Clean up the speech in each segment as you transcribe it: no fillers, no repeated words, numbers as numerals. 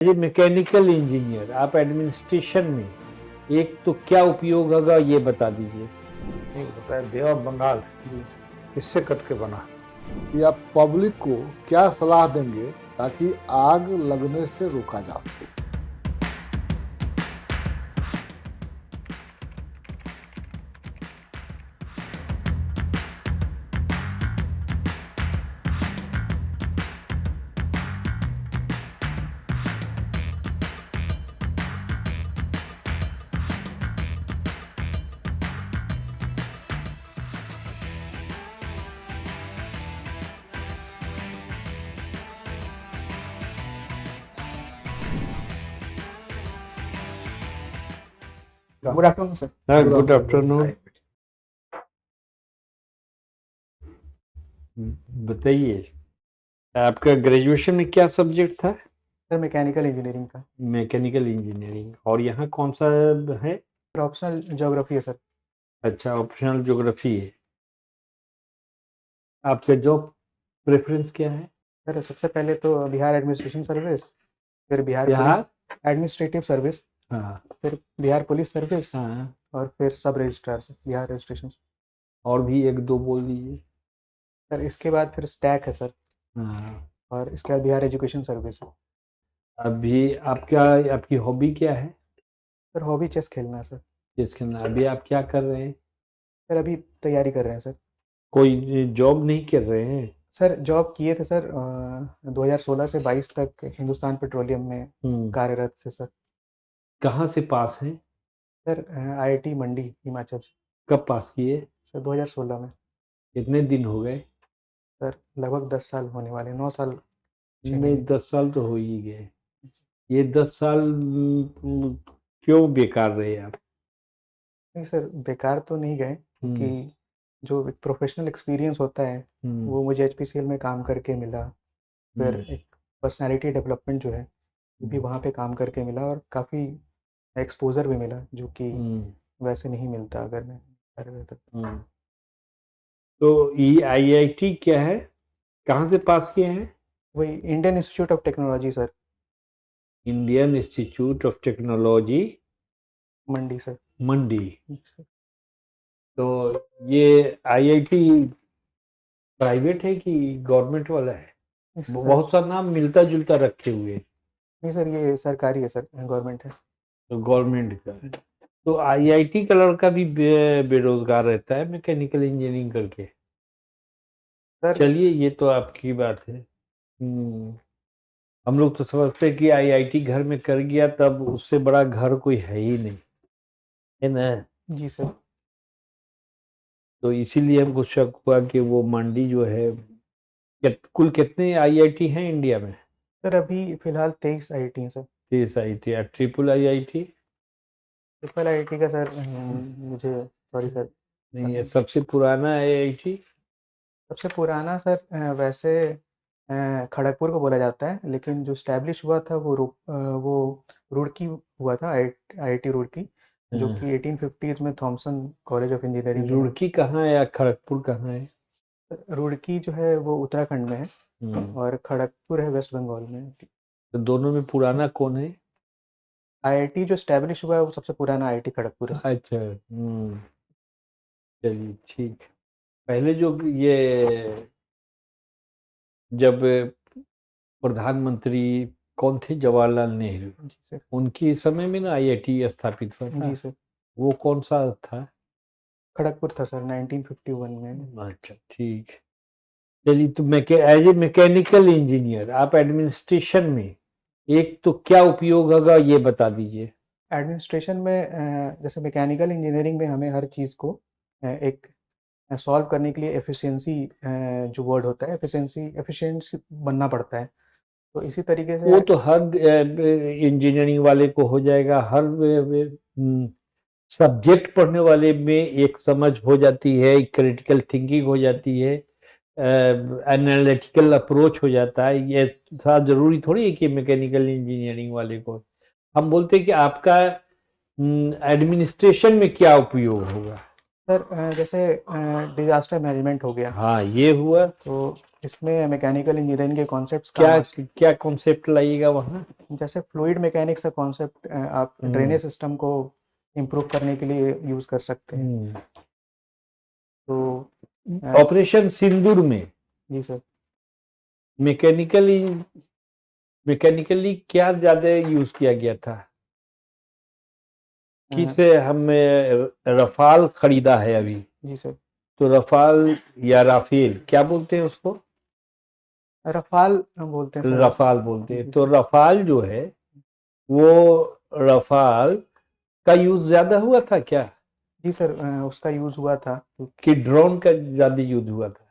ये mechanical engineer, आप administration में एक तो क्या उपयोग होगा ये बता दीजिए। एक होता है बे ऑफ बंगाल, इससे कट के बना। या पब्लिक को क्या सलाह देंगे ताकि आग लगने से रोका जा सके। Good afternoon sir. हाँ, गुड आफ्टरनून। बताइए, आपका ग्रेजुएशन में क्या सब्जेक्ट था? सर मैकेनिकल इंजीनियरिंग का। Mechanical engineering. और यहाँ कौन सा है? ऑप्शनल ज्योग्राफी है सर। अच्छा, ऑप्शनल ज्योग्राफी है। आपका जॉब प्रेफरेंस क्या है? सर सबसे पहले तो बिहार एडमिनिस्ट्रेशन सर्विस, फिर बिहार बिहार एडमिनिस्ट्रेटिव सर्विस, हाँ फिर बिहार पुलिस सर्विस, हाँ, और फिर सब रजिस्ट्रार बिहार रजिस्ट्रेशन। और भी एक दो बोल दीजिए। सर इसके बाद फिर स्टैक है सर, हाँ, और इसके बाद बिहार एजुकेशन सर्विस है। अभी आपकी हॉबी क्या है? सर हॉबी चेस खेलना है सर। जिसके अंदर अभी आप क्या कर रहे हैं? सर अभी तैयारी कर रहे हैं सर। कोई जॉब नहीं कर रहे हैं? सर जॉब किए थे सर 2016 से 22 तक हिंदुस्तान पेट्रोलियम में कार्यरत थे सर। कहाँ से पास हैं? सर IIT मंडी हिमाचल से। कब पास किए? सर 2016 में। कितने दिन हो गए? सर लगभग 10 साल होने वाले, 9 साल। नहीं, 10 साल तो हो ही गए। ये 10 साल क्यों बेकार रहे आप? नहीं सर, बेकार तो नहीं गए, क्योंकि जो एक प्रोफेशनल एक्सपीरियंस होता है वो मुझे HPCL में काम करके मिला। फिर एक पर्सनालिटी डेवलपमेंट जो है वो भी वहाँ पे काम करके मिला, और काफ़ी एक्सपोजर भी मिला जो कि वैसे नहीं मिलता अगर मैं कर रहा था। तो IIT क्या है? कहाँ से पास किए हैं? वही Indian Institute of Technology sir, Indian Institute of Technology Mandi sir. Mandi. तो ये IIT प्राइवेट है कि गवर्नमेंट वाला है? बहुत सा नाम मिलता जुलता रखे हुए। नहीं सर, ये सरकारी है सर, गवर्नमेंट है। तो गवर्नमेंट का। तो IIT का लड़का भी बेरोजगार रहता है मैकेनिकल इंजीनियरिंग करके। सर चलिए, ये तो आपकी बात है। हम लोग तो समझते कि IIT घर में कर गया तब उससे बड़ा घर कोई है ही नहीं, है ना? जी सर। तो इसीलिए हमको शक हुआ कि वो मंडी जो है। कुल कितने IIT हैं इंडिया में? सर अभी फिलहाल 23 IIT हैं sir. 30 IIT। Triple IIT? Triple IIT का सर मुझे सॉरी सर नहीं, ये सबसे पुराना IIT। सबसे पुराना सर वैसे खड़गपुर को बोला जाता है, लेकिन जो स्टैब्लिश हुआ था वो रुड़की हुआ था, IIT रुड़की, जो कि 1850s में Thomson college of engineering. Roorkee कहाँ है या खड़गपुर कहाँ है? रुड़की जो है वो उत्तराखंड में है, और खड़गपुर है वेस्ट बंगाल में। तो दोनों में पुराना कौन है? IIT जो स्टैब्लिश हुआ है वो सबसे पुराना IIT खड़गपुर है। अच्छा। चलिए ठीक। पहले जो ये जब प्रधानमंत्री कौन थे, जवाहरलाल नेहरू, जी सर। उनके समय में ना IIT स्थापित हुआ था। जी सर। वो कौन सा था? खड़गपुर था सर 1951 में। अच्छा ठीक। चलिए, तो एज ए मैकेनिकल इंजीनियर आप एडमिनिस्ट्रेशन में एक तो क्या उपयोग होगा ये बता दीजिए। एडमिनिस्ट्रेशन में जैसे मैकेनिकल इंजीनियरिंग में हमें हर चीज़ को एक सॉल्व करने के लिए एफिशिएंसी जो वर्ड होता है, एफिशिएंसी बनना पड़ता है। तो इसी तरीके से वो तो हर इंजीनियरिंग वाले को हो जाएगा, हर सब्जेक्ट पढ़ने वाले में एक समझ हो जाती है, एक क्रिटिकल थिंकिंग हो जाती है, एनालिटिकल अप्रोच हो जाता है। ये साथ जरूरी थोड़ी है कि मैकेनिकल इंजीनियरिंग वाले को। हम बोलते हैं कि आपका एडमिनिस्ट्रेशन में क्या उपयोग होगा। सर जैसे डिजास्टर मैनेजमेंट हो गया, हाँ ये हुआ। तो इसमें मैकेनिकल इंजीनियरिंग के कॉन्सेप्ट्स क्या काम क्या कॉन्सेप्ट लाइएगा वहाँ? जैसे फ्लूइड मैकेनिक्स का कॉन्सेप्ट आप ड्रेनेज सिस्टम को इम्प्रूव करने के लिए यूज़ कर सकते हैं। तो ऑपरेशन सिंदूर में जी सर। मैकेनिकली मैकेनिकली क्या ज्यादा यूज किया गया था? किसे हमें रफाल खरीदा है अभी, जी सर। तो रफाल या राफेल क्या बोलते हैं उसको? रफाल बोलते हैं सर। रफाल बोलते हैं। तो रफाल जो है वो रफाल का यूज ज्यादा हुआ था क्या, जी सर, उसका यूज़ हुआ था। कि ड्रोन का ज्यादा यूज हुआ था?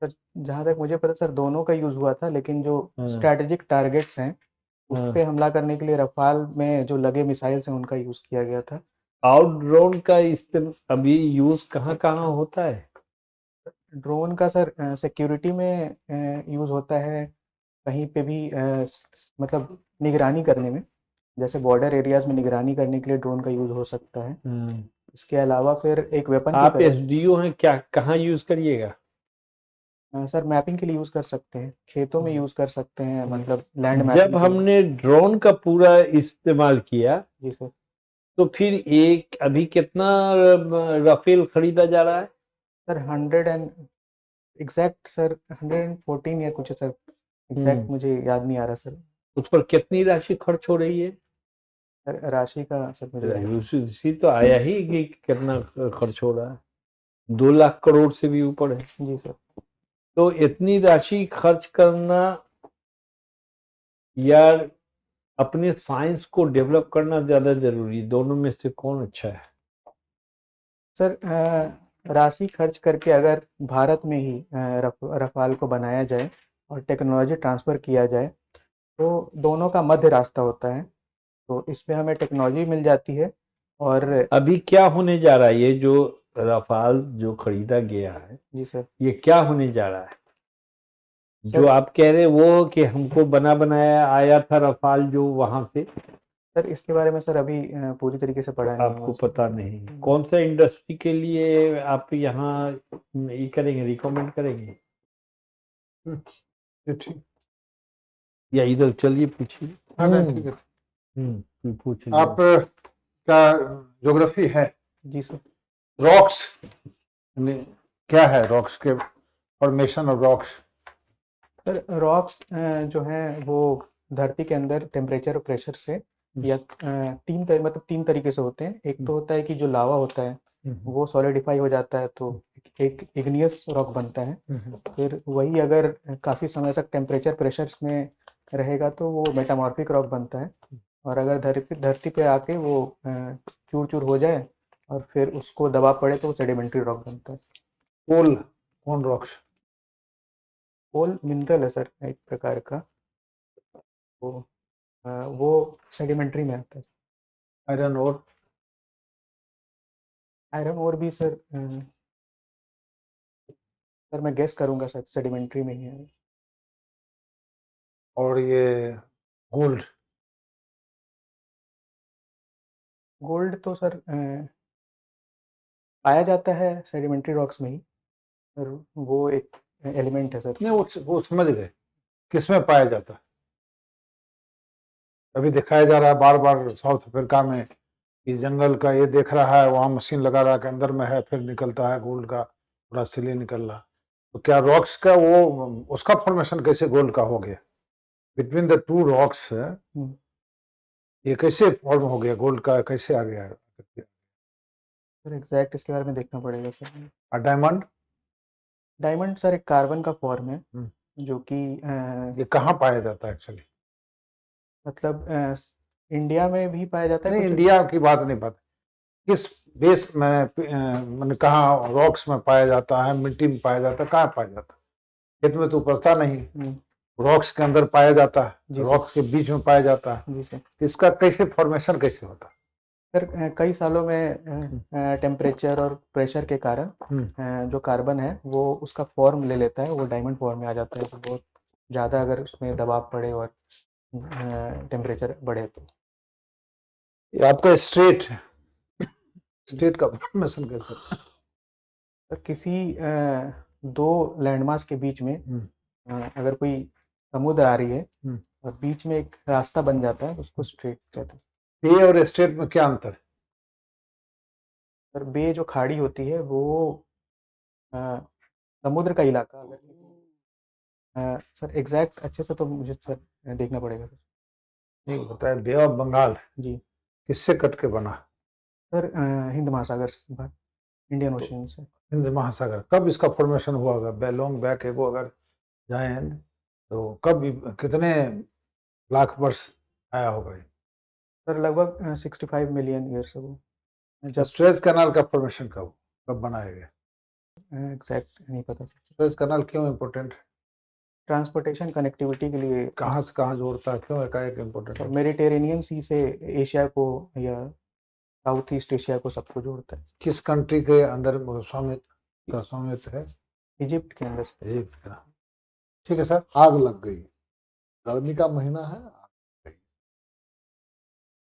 सर जहाँ तक मुझे पता सर दोनों का यूज़ हुआ था, लेकिन जो हाँ। स्ट्रैटेजिक टारगेट्स हैं उस हाँ। पे हमला करने के लिए रफाल में जो लगे मिसाइल्स हैं उनका यूज़ किया गया था। आउट ड्रोन का अभी यूज कहाँ कहाँ होता है? ड्रोन का सर सिक्योरिटी में यूज़ होता है, कहीं पे भी मतलब निगरानी करने में, जैसे बॉर्डर एरियाज में निगरानी करने के लिए ड्रोन का यूज़ हो सकता है। इसके अलावा फिर एक वेपन की आप तरह एसडीओ हैं, क्या कहाँ यूज करिएगा? सर मैपिंग के लिए यूज़ कर सकते हैं, खेतों में यूज़ कर सकते हैं, मतलब लैंड मैपिंग जब हमने ड्रोन का पूरा इस्तेमाल किया जी सर। तो फिर एक अभी कितना राफेल खरीदा जा रहा है? सर 100 एंड एग्जैक्ट सर 114 या कुछ है सर, एग्जैक्ट मुझे याद नहीं आ रहा सर। उस पर कितनी राशि खर्च हो रही है? सर राशि का सर मुझे उसी तो आया ही कि कितना खर्च हो रहा है, 2 लाख करोड़ से भी ऊपर है। जी सर। तो इतनी राशि खर्च करना या अपने साइंस को डेवलप करना ज्यादा जरूरी, दोनों में से कौन अच्छा है? सर राशि खर्च करके अगर भारत में ही रफाल को बनाया जाए और टेक्नोलॉजी ट्रांसफ़र किया जाए तो दोनों का मध्य रास्ता होता है, तो इसमें हमें टेक्नोलॉजी मिल जाती है। और अभी क्या होने जा रहा है, ये जो रफाल जो खरीदा गया है जी सर। ये क्या होने जा रहा है? जो सर आप कह रहे वो कि हमको बना बनाया आया था रफाल जो वहां से, सर इसके बारे में सर अभी पूरी तरीके से पढ़ा नहीं आपको हुआ सर। पता नहीं कौन सा इंडस्ट्री के लिए आप यहाँ ये करेंगे, रिकमेंड करेंगे? ये ठीक। या इधर चलिए पूछिए। हाँ नहीं, ठीक है। पूछ आप का ज्योग्राफी है, जी सर। रॉक्स क्या है, रॉक्स के formation of rocks? Sir rocks जो हैं वो धरती के अंदर टेम्परेचर और प्रेशर से या मतलब 3 तरीके से होते हैं। एक तो होता है कि जो लावा होता है वो सॉलिडिफाई हो जाता है तो एक इग्नियस रॉक बनता है। फिर वही अगर काफ़ी समय तक टेम्परेचर प्रेशर्स में रहेगा तो वो मेटामॉर्फिक रॉक बनता है। और अगर धरती पे आके वो चूर चूर हो जाए और फिर उसको दबाव पड़े तो वो सेडिमेंट्री रॉक बनता है। कोल, कौन रॉक्स? कोल मिनरल है सर एक प्रकार का, वो सेडिमेंट्री में आता है। आयरन और? आयरन और भी सर सर मैं गेस करूंगा शायद सेडिमेंट्री में ही है। और ये गोल्ड? गोल्ड तो सर पाया जाता है सेडिमेंट्री रॉक्स में ही, और वो एक एलिमेंट है सर। नहीं, वो समझ गए, किसमें पाया जाता है? अभी दिखाया जा रहा है बार बार साउथ अफ्रीका में कि जंगल का ये देख रहा है, वहां मशीन लगा रहा है कि अंदर में है, फिर निकलता है गोल्ड का पूरा सिले निकल रहा। तो क्या रॉक्स का वो उसका फॉर्मेशन कैसे गोल्ड का हो गया बिटवीन द टू रॉक्स? ये कैसे फॉर्म हो गया गोल्ड का, कैसे आ गया? सर एग्जैक्ट इसके बारे में देखना पड़ेगा सर। और डायमंड? डायमंड सर एक कार्बन का फॉर्म है जो कि ये कहाँ पाया जाता है एक्चुअली? मतलब इंडिया में भी पाया जाता है नहीं, कुछ। इंडिया की बात नहीं, बात किस बेस में मैंने कहा रॉक्स में पाया जाता है, मिट्टी में पाया जाता है, कहाँ पाया जाता है? खेत में तो उपजता नहीं, रॉक्स के अंदर पाया जाता है, रॉक्स के बीच में पाया जाता है। जी सर। इसका कैसे फॉर्मेशन कैसे होता है? सर कई सालों में टेम्परेचर और प्रेशर के कारण जो कार्बन है वो उसका फॉर्म ले लेता है, वो डायमंड फॉर्म में आ जाता है। तो बहुत ज़्यादा अगर उसमें दबाव पड़े और टेम्परेचर बढ़े तो ये आपका स्ट्रेट स्टेट का फॉर्मेशन कैसे? तो किसी दो लैंडमार्क्स के बीच में अगर कोई समुद्र आ रही है और बीच में एक रास्ता बन जाता है, उसको स्ट्रेट कहते हैं। बे और स्टेट में क्या अंतर है? और बे जो खाड़ी होती है वो अ, समुद्र का इलाका सर एग्जैक्ट अच्छे से तो मुझे सर देखना पड़ेगा नहीं बताया, बे ऑफ बंगाल जी किससे कट के बना? सर। हिंद महासागर से बाहर, इंडियन ओशन से। हिंद महासागर। कब इसका फॉर्मेशन हुआ होगा? लॉन्ग बैक एगो अगर जाए हिंद, तो कब, कितने लाख वर्ष आया होगा ये? सर लगभग 65 मिलियन ईयर्स अगो। जब सुएज कैनाल का फॉर्मेशन कब बनाया गया? एग्जैक्ट नहीं पता सर। सुएज कैनाल क्यों इम्पोर्टेंट है? ट्रांसपोर्टेशन कनेक्टिविटी के लिए। कहाँ से कहाँ जोड़ता है, क्यों एकाएक इम्पोर्टेंट है? मेडिटेरेनियन सी से एशिया को या साउथ ईस्ट एशिया को सबको जोड़ता है। किस कंट्री के अंदर स्वामित्व है? इजिप्ट के अंदर से। इजिप्ट का। ठीक है सर। आग लग गई, गर्मी का महीना है, आग लग गई।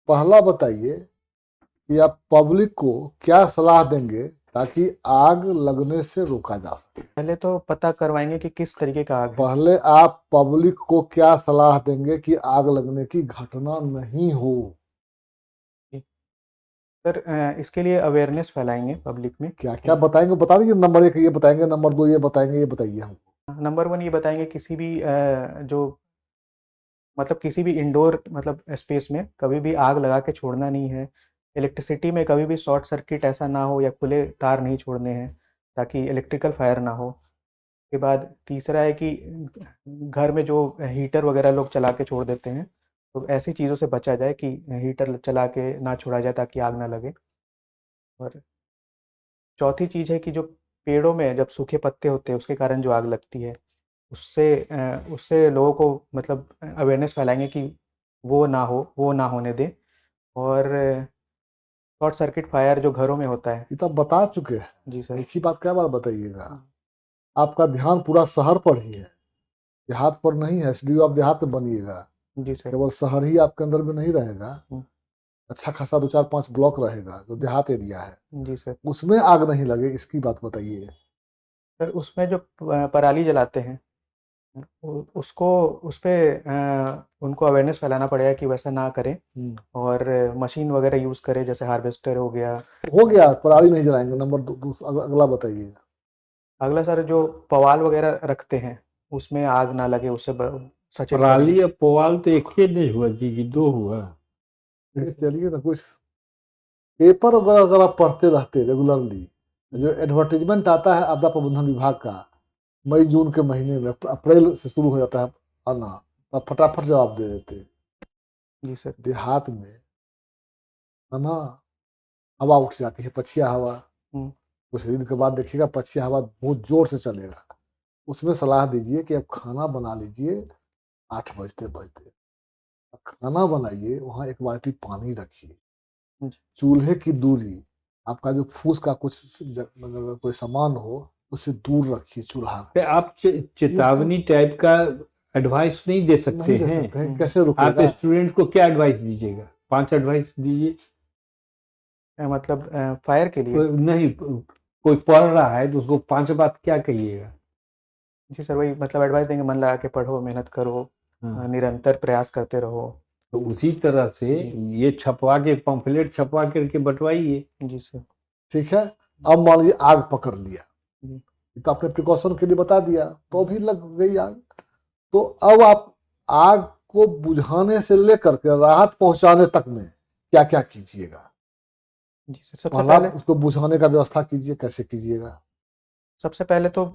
पहला बताइए कि आप पब्लिक को क्या सलाह देंगे ताकि आग लगने से रोका जा सके? पहले तो पता करवाएंगे कि किस तरीके का आग है। पहले आप पब्लिक को क्या सलाह देंगे कि आग लगने की घटना नहीं हो? सर इसके लिए अवेयरनेस फैलाएंगे पब्लिक में। क्या क्या बताएंगे, बता दीजिए। नंबर 1 ये बताएंगे, नंबर 2 ये बताएंगे, ये बताइए हमको। नंबर 1 ये बताएंगे किसी भी जो मतलब किसी भी इंडोर मतलब स्पेस में कभी भी आग लगा के छोड़ना नहीं है। इलेक्ट्रिसिटी में कभी भी शॉर्ट सर्किट ऐसा ना हो या खुले तार नहीं छोड़ने हैं ताकि इलेक्ट्रिकल फायर ना हो। के बाद तीसरा है कि घर में जो हीटर वगैरह लोग चला के छोड़ देते हैं, तो ऐसी चीज़ों से बचा जाए कि हीटर चला के ना छोड़ा जाए ताकि आग ना लगे। और चौथी चीज़ है कि जो पेड़ों में जब सूखे पत्ते होते हैं उसके कारण जो आग लगती है, उससे लोगों को मतलब अवेयरनेस फैलाएंगे कि वो ना होने दें। और शॉर्ट सर्किट फायर जो घरों में होता है। ये तो आप बता चुके हैं जी सर। एक ही बात क्या बात बताइएगा? आपका ध्यान पूरा शहर पर ही है, देहात पर नहीं है। एसडीओ आप देहात में बनिएगा, जी सर। केवल शहर ही आपके अंदर में नहीं रहेगा। अच्छा खासा 2 4 5 ब्लॉक रहेगा जो देहात एरिया है, जी सर। उसमें आग नहीं लगे, इसकी बात बताइए। सर उसमें जो पराली जलाते हैं उसको उस पे उनको अवेयरनेस फैलाना पड़ेगा कि वैसा ना करें और मशीन वगैरह यूज़ करें, जैसे हार्वेस्टर हो गया। पराली नहीं जलाएंगे। नंबर 2 अगला बताइए। अगला सर जो पवाल वगैरह रखते हैं उसमें आग ना लगे, उससे सचेत पराली और पुआल तो एक ही नहीं हुआ जी, 2 हुआ। चलिए ना, कुछ पेपर वगैरह अगर आप पढ़ते रहते रेगुलरली, जो एडवर्टीजमेंट आता है आपदा प्रबंधन विभाग का मई जून के महीने में, अप्रैल से शुरू हो जाता है आना, आप फटाफट जवाब दे देते। जी सर। देहात में है ना, हवा उठ जाती है, पछिया हवा। कुछ दिन के बाद देखिएगा पछिया हवा बहुत जोर से चलेगा। उसमें सलाह दीजिए कि आप खाना बना लीजिए 8 बजते बजते। खाना बनाइए, वहाँ 1 बाल्टी पानी रखिए। चूल्हे की दूरी, आपका जो फूस का कुछ कोई सामान हो उससे दूर रखिए चूल्हा को। आप चेतावनी टाइप का एडवाइस नहीं दे सकते हैं। कैसे आप रुकेगा? स्टूडेंट को क्या एडवाइस दीजिएगा? 5 एडवाइस दीजिए। मतलब फायर के लिए नहीं, कोई पढ़ रहा है तो उसको 5 बात क्या कहिएगा? जी सर, वही मतलब एडवाइस देंगे, मन लगा के पढ़ो, मेहनत करो, निरंतर प्रयास करते रहो। तो उसी तरह से ये छपवा के पंफलेट छपवा करके बंटवाइए। जी सर। ठीक है। अब मान लीजिए आग पकड़ लिया, तो आपने प्रिकॉशन के लिए बता दिया, तो भी लग गई आग। तो अब आप आग को बुझाने से लेकर के राहत पहुंचाने तक में क्या क्या कीजिएगा? जी सर। सबसे पहला पहले उसको बुझाने का व्यवस्था कीजिए। कैसे कीजिएगा? सबसे पहले तो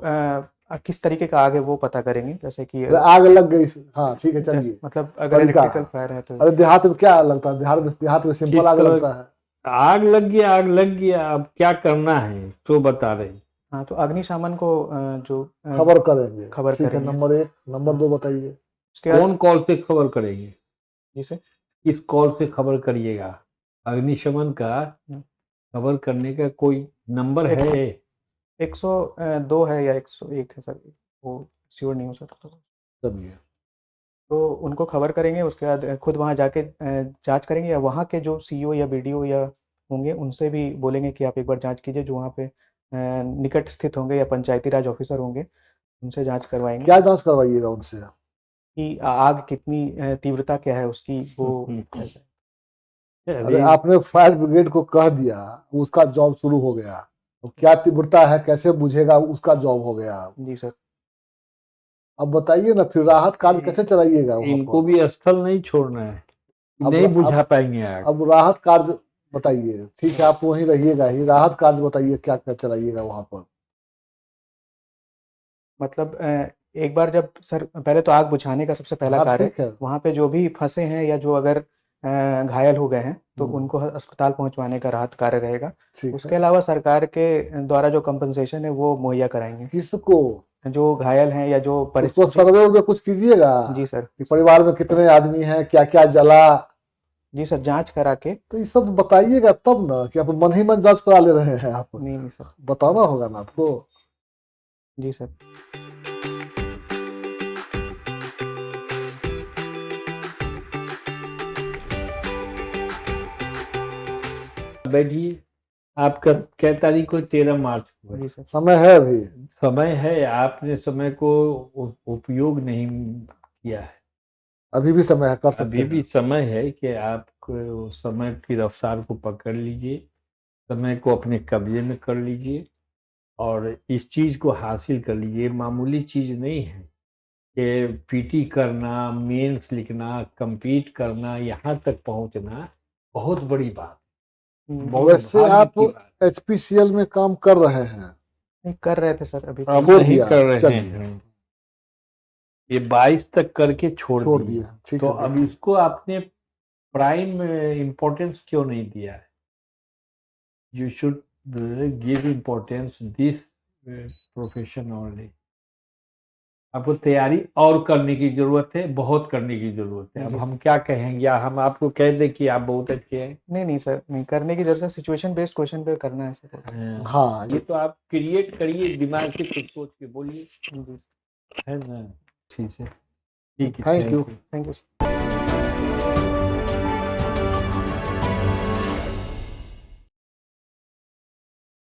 किस तरीके का आग है वो पता करेंगे, जैसे कि आग लग गई। हाँ ठीक है, चलिए। मतलब अगर इलेक्ट्रिकल फायर है तो। अरे देहात में क्या लगता है? देहात में सिंपल आग लगता है। आग लग गया, अब क्या करना है तो बता रहे। हाँ, तो अग्निशमन को जो खबर करेंगे। खबर ठीक है, करेंगे। नंबर 1। नंबर 2 बताइए। कौन कॉल से खबर करेंगे? जी सर। किस कॉल से खबर करिएगा? अग्निशमन का खबर करने का कोई नंबर है? 102 है या 101 है सर, वो श्योर नहीं हो सकता। चलिए, तो उनको खबर करेंगे, उसके बाद खुद वहाँ जाके जांच करेंगे, या वहाँ के जो सीईओ या बीडीओ या होंगे उनसे भी बोलेंगे कि आप एक बार जांच कीजिए, जो वहाँ पे निकट स्थित होंगे या पंचायती राज ऑफिसर होंगे, उनसे जांच करवाएंगे क्या जांच करवाइएगा उनसे? कि आग कितनी तीव्रता क्या है उसकी, वो ऐसा है। अरे अभी आपने फायर ब्रिगेड को कह दिया, उसका जॉब शुरू हो गया। अब क्या तीव्रता है, कैसे बुझेगा, उसका जॉब हो गया। जी सर। अब बताइए ना, फिर राहत कार्य कैसे चलाइएगा वहां इनको पर? भी स्थल नहीं छोड़ना है, अब नहीं बुझा पाएंगे आग। अब राहत कार्य बताइए। ठीक है, आप वहीं रहिएगा ही, राहत कार्य बताइए क्या क्या चलाइएगा वहां पर। मतलब एक बार जब सर, पहले तो आग बुझाने का सबसे पहला हाँ कार्य ठीक है। वहाँ पे जो भी फंसे हैं या जो अगर घायल हो गए हैं तो हम्म। उनको अस्पताल पहुंचवाने का राहत कार्य रहेगा। ठीक उसके है। अलावा सरकार के द्वारा जो कंपनसेशन है वो मुहैया कराएंगे। किसको? जो घायल हैं या जो उसको परिस्थिति। सर्वे वर्वे कुछ कीजिएगा जी सर। कि परिवार में कितने आदमी हैं, क्या क्या जला। जी सर, जांच करा के। तो ये सब बताइएगा तब ना, कि आप मन ही मन जांच करा ले रहे हैं आप। नहीं सर। बताना होगा ना आपको। जी सर। बैठिए, आपका क्या तारीख को? 13 मार्च को है। जी सर। समय है अभी। समय है, आपने समय को उपयोग नहीं किया है। अभी भी समय है, कर सकते अभी भी हैं। समय है कि आप समय की रफ्तार को पकड़ लीजिए, समय को अपने कब्जे में कर लीजिए और इस चीज को हासिल कर लीजिए। मामूली चीज नहीं है कि पीटी करना, मेंस लिखना, compete करना, यहाँ तक पहुंचना बहुत बड़ी बात, बहुत वैसे भाग्य आप की बात। HPCL में काम कर रहे हैं? नहीं कर रहे थे सर, अभी अब छोड़ नहीं दिया, कर रहे चलिए। हैं, ये 22 तक करके छोड़ छोड़ दिए। दिए, ठीक तो है। अब इसको आपने प्राइम इम्पोर्टेंस क्यों नहीं दिया है? You should give importance this profession only. आपको तैयारी और करने की जरूरत है, बहुत करने की जरूरत है। अब जी हम क्या कहेंगे, या हम आपको कह दें कि आप बहुत अच्छे हैं? नहीं सर, नहीं करने की जरूरत है, सिचुएशन बेस्ड क्वेश्चन पे करना है सर। हाँ, ये तो आप क्रिएट करिए, दिमाग से कुछ सोच के बोलिए, जी। है ना? ठीक है, ठीक है, thank you. Thank you sir.